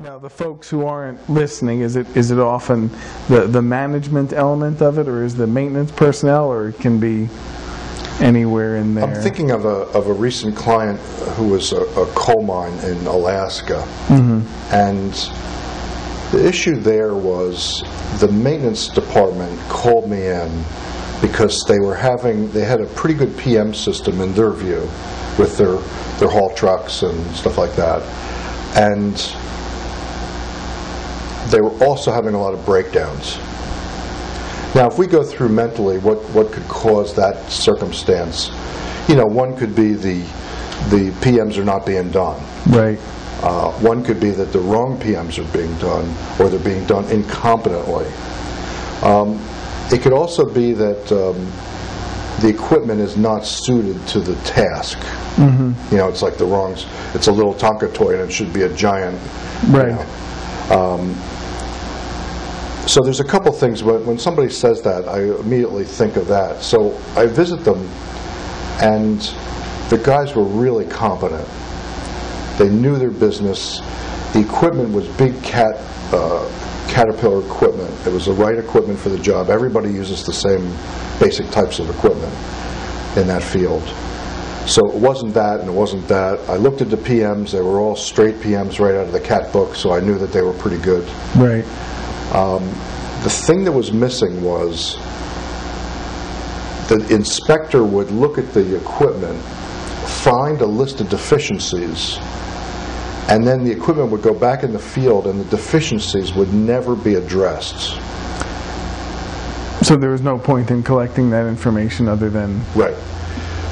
Now, the folks who aren't listening, is it often the management element of it, or is the maintenance personnel, or it can be anywhere in there? I'm thinking of a recent client who was a coal mine in Alaska, and the issue there was the maintenance department called me in because they had a pretty good PM system in their view with their haul trucks and stuff like that, and they were also having a lot of breakdowns. Now, if we go through mentally what could cause that circumstance, one could be the PMs are not being done. Right. One could be that the wrong PMs are being done, or they're being done incompetently. It could also be that the equipment is not suited to the task. It's like it's a little Tonka toy and it should be a giant. Right. So there's a couple things. When somebody says that, I immediately think of that. So I visit them, and the guys were really competent. They knew their business. The equipment was big Caterpillar equipment. It was the right equipment for the job. Everybody uses the same basic types of equipment in that field. So it wasn't that and it wasn't that. I looked at the PMs. They were all straight PMs right out of the CAT book, so I knew that they were pretty good. Right. The thing that was missing was the inspector would look at the equipment, find a list of deficiencies, and then the equipment would go back in the field and the deficiencies would never be addressed. So there was no point in collecting that information other than... Right.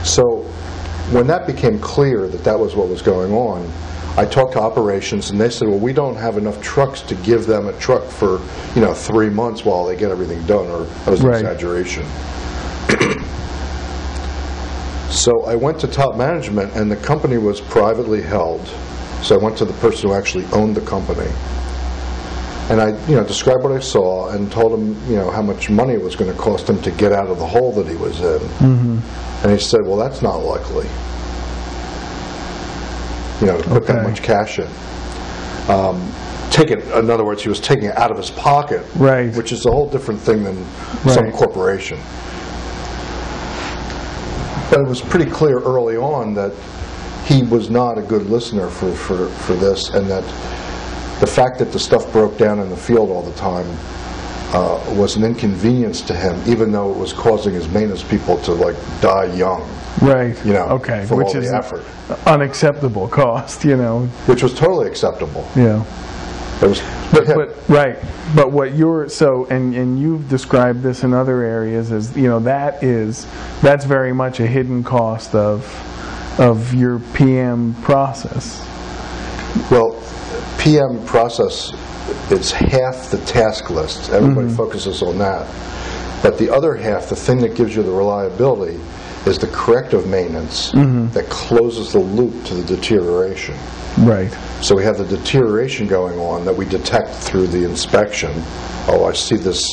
So when that became clear that that was what was going on, I talked to operations and they said, well, we don't have enough trucks to give them a truck for 3 months while they get everything done, or that was an exaggeration. So I went to top management, and the company was privately held. So I went to the person who actually owned the company, and I described what I saw and told him how much money it was going to cost him to get out of the hole that he was in. And he said, well, that's not likely. To put that much cash in. In other words, he was taking it out of his pocket, right? Which is a whole different thing than some corporation. But it was pretty clear early on that he was not a good listener for this, and that the fact that the stuff broke down in the field all the time was an inconvenience to him, even though it was causing his maintenance people to die young. Right. For which all is the effort. Unacceptable cost. Which was totally acceptable. Yeah. It was. But what you're and you've described this in other areas as that's very much a hidden cost of your PM process. Well, PM process, it's half the task list. Everybody focuses on that. But the other half, the thing that gives you the reliability, is the corrective maintenance that closes the loop to the deterioration. Right. So we have the deterioration going on that we detect through the inspection. Oh, I see this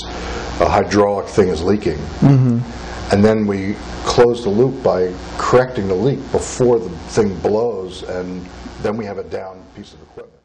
hydraulic thing is leaking. And then we close the loop by correcting the leak before the thing blows, and then we have a down piece of equipment.